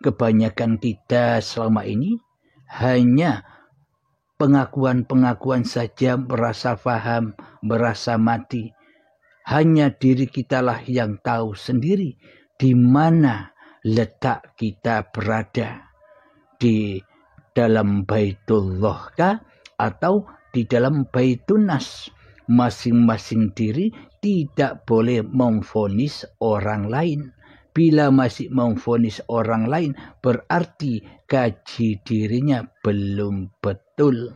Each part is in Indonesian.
Kebanyakan kita selama ini hanya pengakuan-pengakuan saja, merasa paham, merasa mati. Hanya diri kitalah yang tahu sendiri di mana letak kita berada. Di dalam Baitullah kah atau di dalam Baitunas. Masing-masing diri tidak boleh memvonis orang lain. Bila masih memvonis orang lain, berarti kaji dirinya belum betul.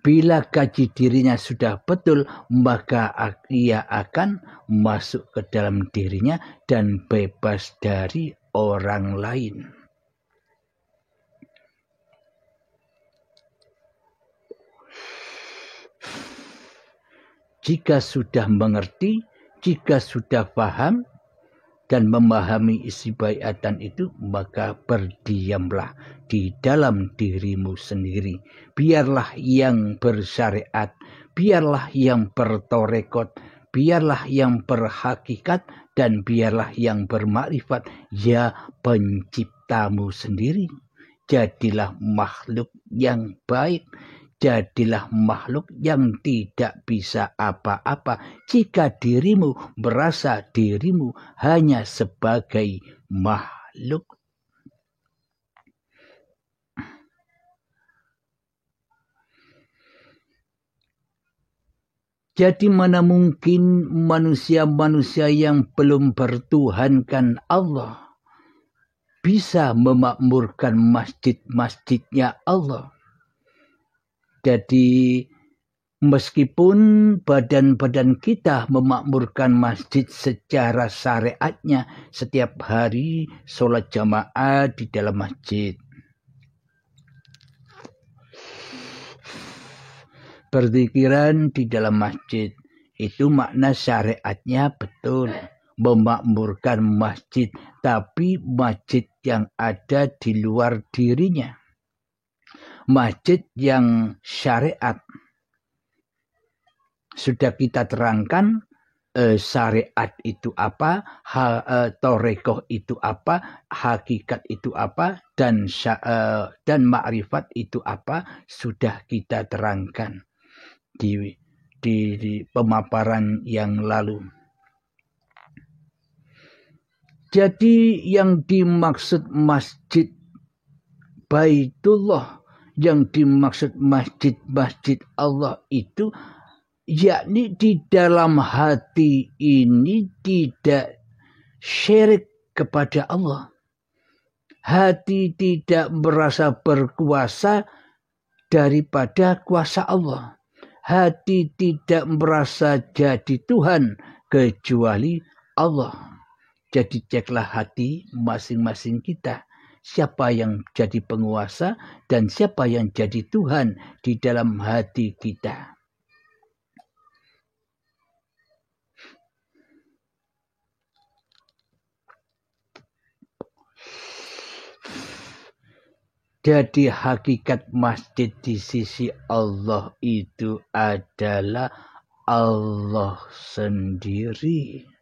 Bila kaji dirinya sudah betul, maka ia akan masuk ke dalam dirinya dan bebas dari orang lain. Jika sudah mengerti, jika sudah paham dan memahami isi baiatan itu, maka berdiamlah di dalam dirimu sendiri. Biarlah yang bersyariat, biarlah yang bertorekot, biarlah yang berhakikat, dan biarlah yang bermakrifat, ya penciptamu sendiri. Jadilah makhluk yang baik. Jadilah makhluk yang tidak bisa apa-apa jika dirimu merasa dirimu hanya sebagai makhluk. Jadi mana mungkin manusia-manusia yang belum bertuhankan Allah bisa memakmurkan masjid-masjidnya Allah. Jadi meskipun badan-badan kita memakmurkan masjid secara syariatnya, setiap hari sholat jamaah di dalam masjid, berzikiran di dalam masjid, itu makna syariatnya betul, memakmurkan masjid, tapi masjid yang ada di luar dirinya. Masjid yang syariat sudah kita terangkan, syariat itu apa, torekoh itu apa, hakikat itu apa, dan makrifat itu apa, sudah kita terangkan di pemaparan yang lalu. Jadi yang dimaksud masjid Baitullah, yang dimaksud masjid-masjid Allah itu, yakni di dalam hati ini tidak syirik kepada Allah. Hati tidak merasa berkuasa daripada kuasa Allah. Hati tidak merasa jadi Tuhan kecuali Allah. Jadi ceklah hati masing-masing kita. Siapa yang jadi penguasa dan siapa yang jadi Tuhan di dalam hati kita. Jadi hakikat masjid di sisi Allah itu adalah Allah sendiri.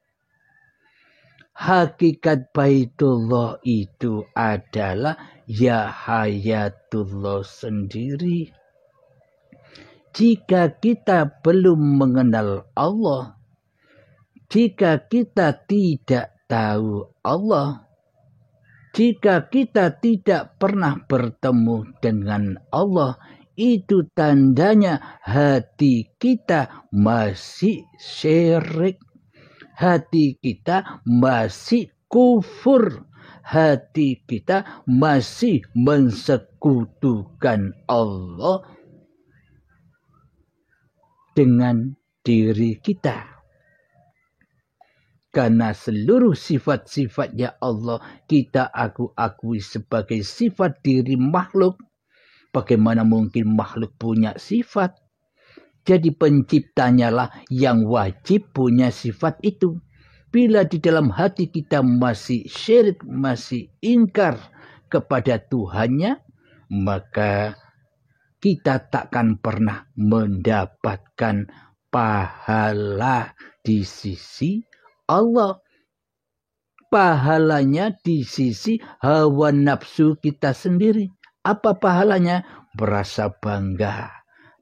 Hakikat Baitullah itu adalah ya hayatullah sendiri. Jika kita belum mengenal Allah, jika kita tidak tahu Allah, jika kita tidak pernah bertemu dengan Allah, itu tandanya hati kita masih syirik. Hati kita masih kufur. Hati kita masih mensekutukan Allah dengan diri kita. Karena seluruh sifat-sifatnya Allah kita akui sebagai sifat diri makhluk. Bagaimana mungkin makhluk punya sifat? Jadi penciptanya lah yang wajib punya sifat itu. Bila di dalam hati kita masih syirik, masih ingkar kepada Tuhannya, maka kita takkan pernah mendapatkan pahala di sisi Allah. pahalanya di sisi hawa nafsu kita sendiri. Apa pahalanya? Merasa bangga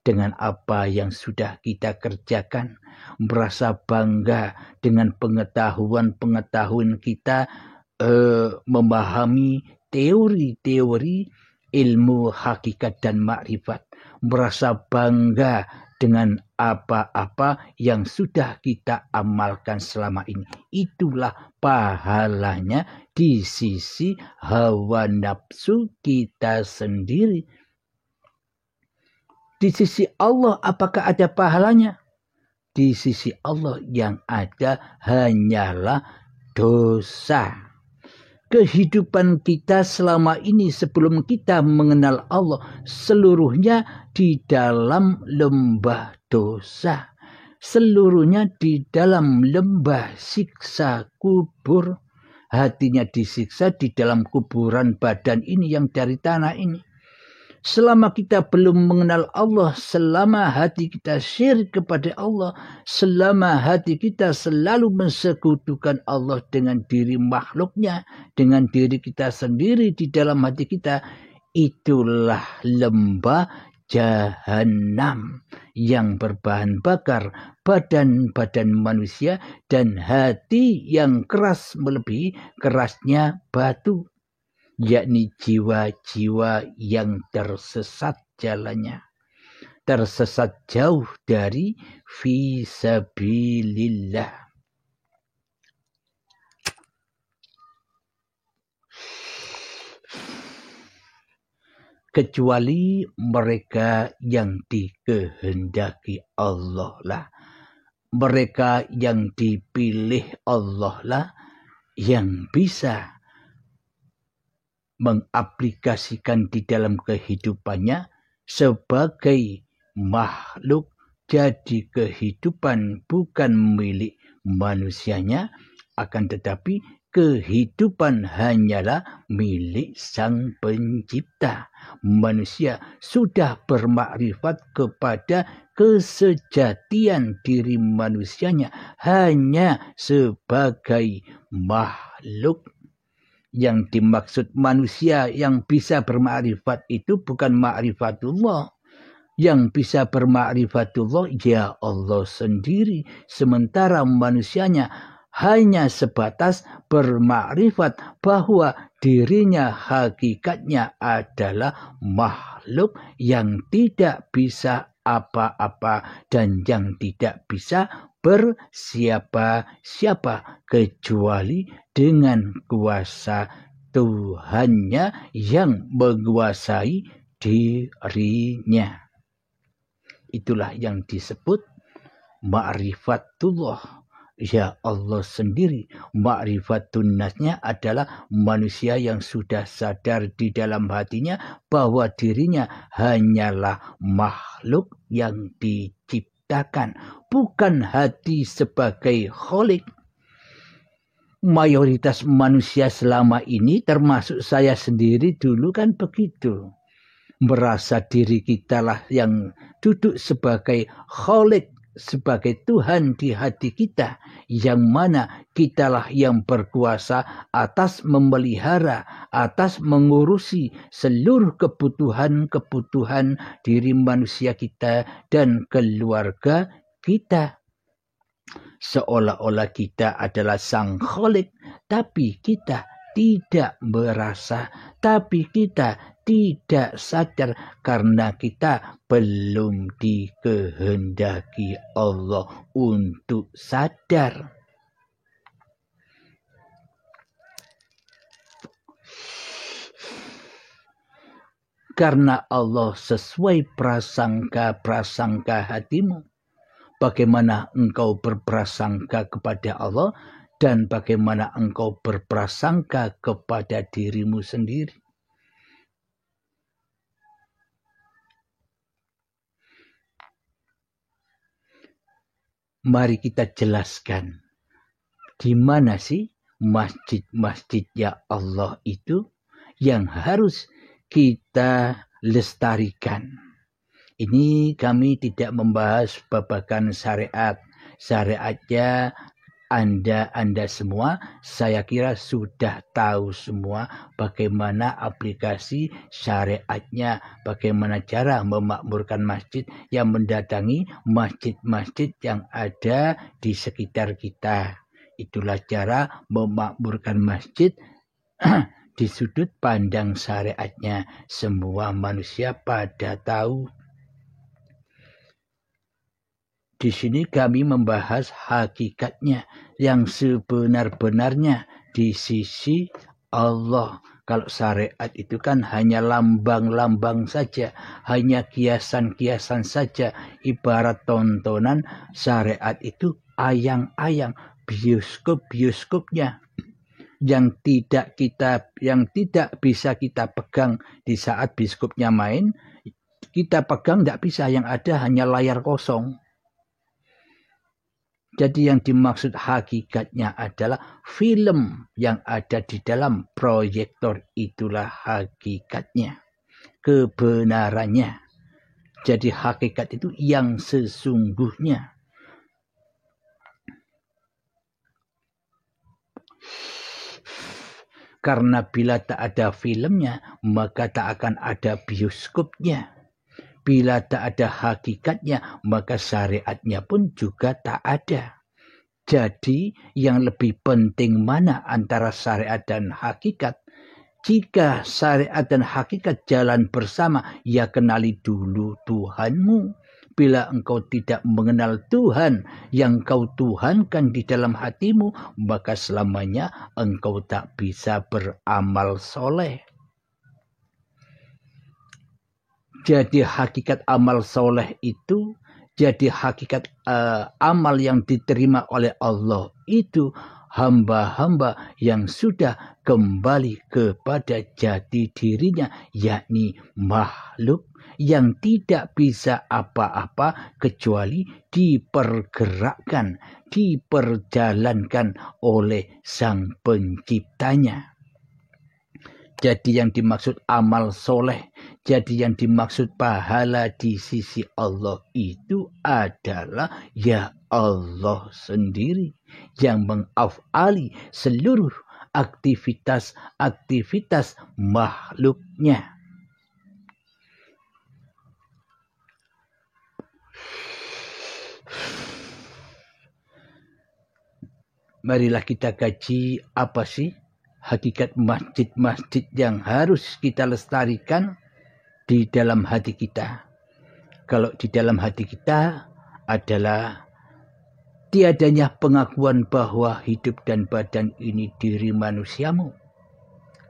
dengan apa yang sudah kita kerjakan, merasa bangga dengan pengetahuan kita memahami teori-teori ilmu hakikat dan makrifat, merasa bangga dengan apa-apa yang sudah kita amalkan selama ini. Itulah pahalanya di sisi hawa nafsu kita sendiri. Di sisi Allah apakah ada pahalanya? Di sisi Allah yang ada hanyalah dosa. Kehidupan kita selama ini sebelum kita mengenal Allah seluruhnya di dalam lembah dosa. Seluruhnya di dalam lembah siksa kubur. Hatinya disiksa di dalam kuburan badan ini yang dari tanah ini. Selama kita belum mengenal Allah, selama hati kita syirik kepada Allah, selama hati kita selalu mensekutukan Allah dengan diri makhluknya, dengan diri kita sendiri di dalam hati kita, itulah lembah jahanam yang berbahan bakar badan-badan manusia dan hati yang keras melebihi kerasnya batu, yakni jiwa-jiwa yang tersesat jalannya, tersesat jauh dari fisabilillah. Kecuali mereka yang dikehendaki Allah lah, mereka yang dipilih Allah lah yang bisa mengaplikasikan di dalam kehidupannya sebagai makhluk. Jadi kehidupan bukan milik manusianya, akan tetapi kehidupan hanyalah milik Sang Pencipta. Manusia sudah bermakrifat kepada kesejatian diri manusianya hanya sebagai makhluk. Yang dimaksud manusia yang bisa bermakrifat itu bukan makrifatullah. Yang bisa bermakrifatullah ya Allah sendiri. Sementara manusianya hanya sebatas bermakrifat bahwa dirinya hakikatnya adalah makhluk yang tidak bisa apa-apa dan yang tidak bisa bersiapa-siapa kecuali dengan kuasa Tuhannya yang menguasai dirinya. Itulah yang disebut ma'rifatullah, ya Allah sendiri. Ma'rifatun nasnya adalah manusia yang sudah sadar di dalam hatinya bahwa dirinya hanyalah makhluk yang diciptakan, bukan hati sebagai kholik. Mayoritas manusia selama ini termasuk saya sendiri dulu kan begitu. Merasa diri kita lah yang duduk sebagai kholik, sebagai Tuhan di hati kita, yang mana kitalah yang berkuasa atas memelihara, atas mengurusi seluruh kebutuhan-kebutuhan diri manusia kita dan keluarga kita. Seolah-olah kita adalah sang kholik, tapi kita tidak merasa, tapi kita tidak sadar karena kita belum dikehendaki Allah untuk sadar. Karena Allah sesuai prasangka hatimu. Bagaimana engkau berprasangka kepada Allah dan bagaimana engkau berprasangka kepada dirimu sendiri. Mari kita jelaskan di mana sih masjid-masjid ya Allah itu yang harus kita lestarikan. Ini kami tidak membahas babakan syariat. Syariatnya Anda semua saya kira sudah tahu semua bagaimana aplikasi syariatnya, bagaimana cara memakmurkan masjid yang mendatangi masjid-masjid yang ada di sekitar kita. Itulah cara memakmurkan masjid di sudut pandang syariatnya. Semua manusia pada tahu. Di sini kami membahas hakikatnya yang sebenar-benarnya di sisi Allah. Kalau syariat itu kan hanya lambang-lambang saja, hanya kiasan-kiasan saja, ibarat tontonan. Syariat itu ayang-ayang, bioskop-bioskopnya yang tidak bisa kita pegang di saat bioskopnya main. Kita pegang tidak bisa, yang ada hanya layar kosong. Jadi yang dimaksud hakikatnya adalah film yang ada di dalam proyektor, itulah hakikatnya, kebenarannya. Jadi hakikat itu yang sesungguhnya. Karena bila tak ada filmnya, maka tak akan ada bioskopnya. Bila tak ada hakikatnya, maka syariatnya pun juga tak ada. Jadi yang lebih penting mana antara syariat dan hakikat? Jika syariat dan hakikat jalan bersama, ya kenali dulu Tuhanmu. Bila engkau tidak mengenal Tuhan yang kau tuhankan di dalam hatimu, maka selamanya engkau tak bisa beramal soleh. Jadi hakikat amal soleh itu, jadi hakikat amal yang diterima oleh Allah itu hamba-hamba yang sudah kembali kepada jati dirinya, yakni makhluk yang tidak bisa apa-apa kecuali dipergerakkan, diperjalankan oleh Sang Penciptanya. Jadi yang dimaksud amal soleh, jadi yang dimaksud pahala di sisi Allah itu adalah ya Allah sendiri yang mengafali seluruh aktivitas makhluknya. Marilah kita kaji apa sih hakikat masjid-masjid yang harus kita lestarikan di dalam hati kita. Kalau di dalam hati kita adalah tiadanya pengakuan bahwa hidup dan badan ini diri manusiamu.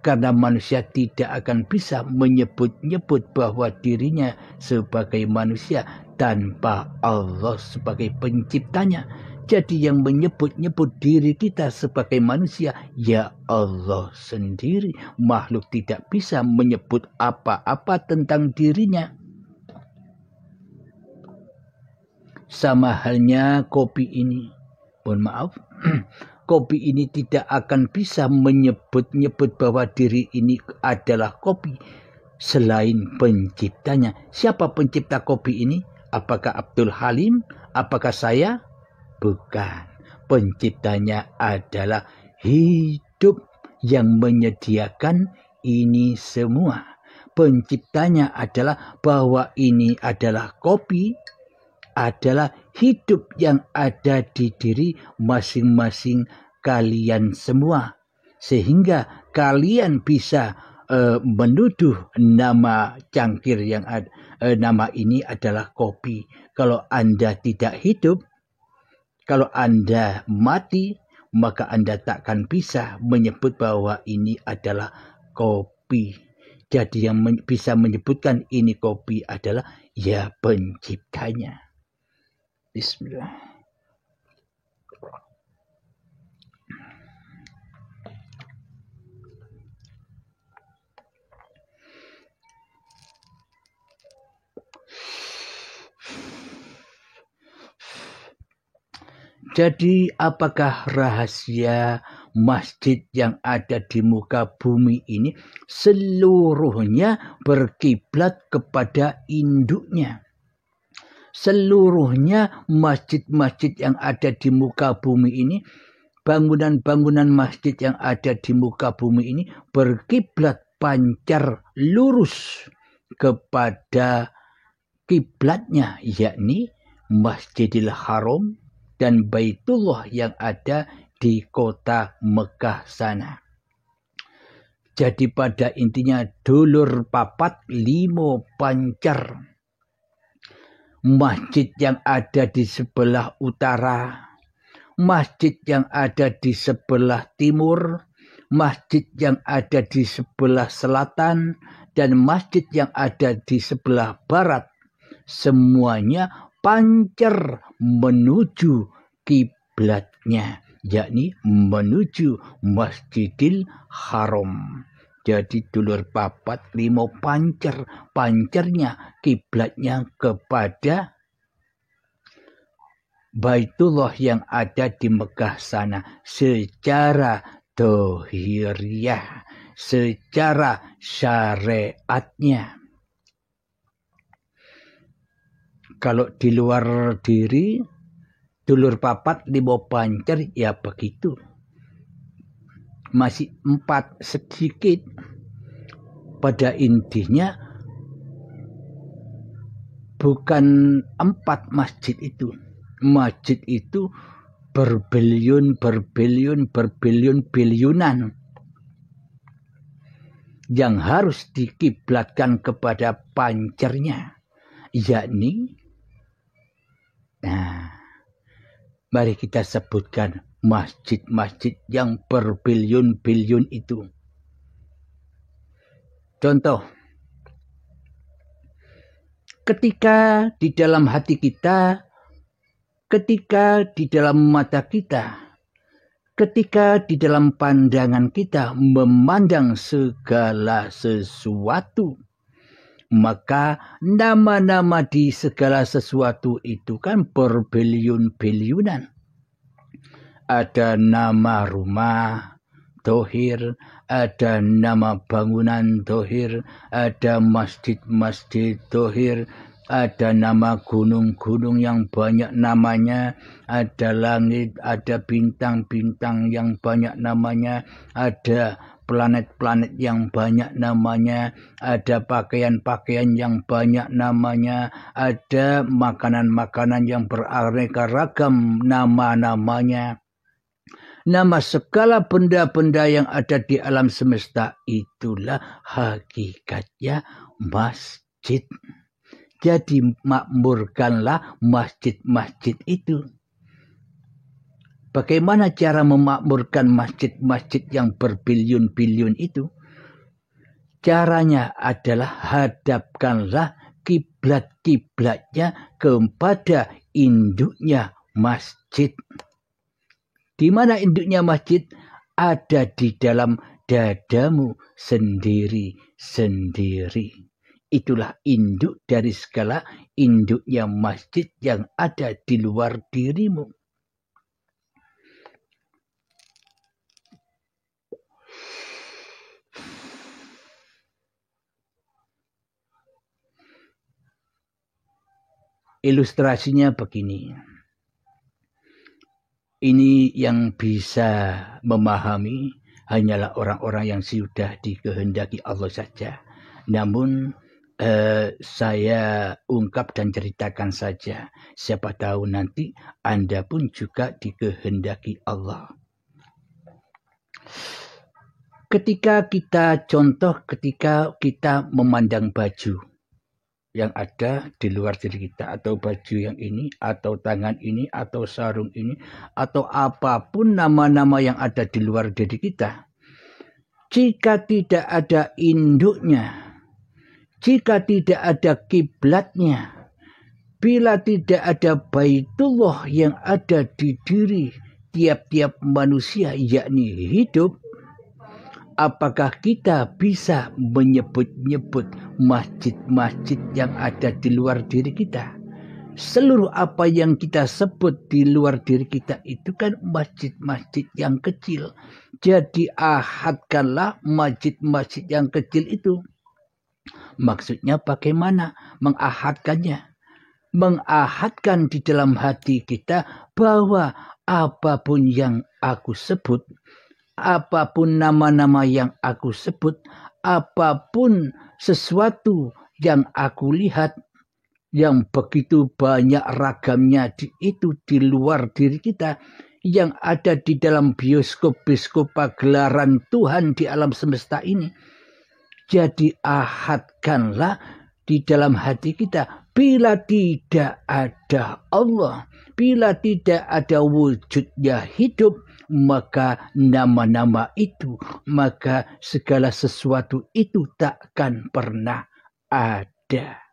Karena manusia tidak akan bisa menyebut-nyebut bahwa dirinya sebagai manusia tanpa Allah sebagai penciptanya. Jadi yang menyebut-nyebut diri kita sebagai manusia, ya Allah sendiri. Makhluk tidak bisa menyebut apa-apa tentang dirinya. Sama halnya kopi ini. Mohon maaf, kopi ini tidak akan bisa menyebut-nyebut bahwa diri ini adalah kopi selain penciptanya. Siapa pencipta kopi ini? Apakah Abdul Halim? Apakah saya? Bukan. Penciptanya adalah hidup yang menyediakan ini semua. Penciptanya adalah bahwa ini adalah kopi, adalah hidup yang ada di diri masing-masing kalian semua. Sehingga kalian bisa menuduh nama cangkir yang ada, nama ini adalah kopi. Kalau Anda tidak hidup, kalau Anda mati, maka Anda takkan bisa menyebut bahwa ini adalah kopi. Jadi yang bisa menyebutkan ini kopi adalah ya penciptanya. Bismillah. Jadi apakah rahasia masjid yang ada di muka bumi ini seluruhnya berkiblat kepada induknya? seluruhnya masjid-masjid yang ada di muka bumi ini, bangunan-bangunan masjid yang ada di muka bumi ini berkiblat pancar lurus kepada kiblatnya, yakni Masjidil Haram dan Baitullah yang ada di kota Mekah sana. Jadi pada intinya dulur papat limo pancar. Masjid yang ada di sebelah utara, masjid yang ada di sebelah timur, masjid yang ada di sebelah selatan, dan masjid yang ada di sebelah barat. Semuanya pancar menuju kiblatnya, yakni menuju Masjidil Haram. Jadi dulur papat limo pancar, pancarnya kiblatnya kepada Baitullah yang ada di Mekah sana secara dohiriyah, secara syariatnya. Kalau di luar diri, dulur papat limo pancar, ya begitu. Masih 4 sedikit. Pada intinya bukan 4 masjid itu. Masjid itu berbilion-bilion-bilion-biliunan yang harus dikiblatkan kepada pancarnya, yakni, mari kita sebutkan masjid-masjid yang berbilion-bilion itu. Contoh, ketika di dalam hati kita, ketika di dalam mata kita, ketika di dalam pandangan kita memandang segala sesuatu, maka nama-nama di segala sesuatu itu kan berbilion-bilionan. Ada nama rumah dohir, ada nama bangunan dohir, ada masjid-masjid dohir, ada nama gunung-gunung yang banyak namanya, ada langit, ada bintang-bintang yang banyak namanya, ada planet-planet yang banyak namanya, ada pakaian-pakaian yang banyak namanya, ada makanan-makanan yang beraneka ragam nama-namanya. Nama segala benda-benda yang ada di alam semesta itulah hakikatnya masjid. Jadi makmurkanlah masjid-masjid itu. Bagaimana cara memakmurkan masjid-masjid yang berbilion-bilion itu? Caranya adalah hadapkanlah kiblat-kiblatnya kepada induknya masjid. Di mana induknya masjid? Ada di dalam dadamu sendiri-sendiri. Itulah induk dari segala induknya masjid yang ada di luar dirimu. Ilustrasinya begini. Ini yang bisa memahami hanyalah orang-orang yang sudah dikehendaki Allah saja. Namun saya ungkap dan ceritakan saja. Siapa tahu nanti Anda pun juga dikehendaki Allah. Ketika kita memandang baju yang ada di luar diri kita, atau baju yang ini, atau tangan ini, atau sarung ini, atau apapun nama-nama yang ada di luar diri kita, jika tidak ada induknya, jika tidak ada kiblatnya, bila tidak ada Baitullah yang ada di diri tiap-tiap manusia, yakni hidup, apakah kita bisa menyebut-nyebut masjid-masjid yang ada di luar diri kita? Seluruh apa yang kita sebut di luar diri kita itu kan masjid-masjid yang kecil. Jadi ahadkanlah masjid-masjid yang kecil itu. Maksudnya bagaimana mengahadkannya? mengahadkan di dalam hati kita bahwa apapun yang aku sebut, apapun nama-nama yang aku sebut, apapun sesuatu yang aku lihat, yang begitu banyak ragamnya itu di luar diri kita, yang ada di dalam bioskop pagelaran Tuhan di alam semesta ini. Jadi ahadkanlah di dalam hati kita, bila tidak ada Allah, bila tidak ada wujudnya hidup, maka nama-nama itu, maka segala sesuatu itu takkan pernah ada.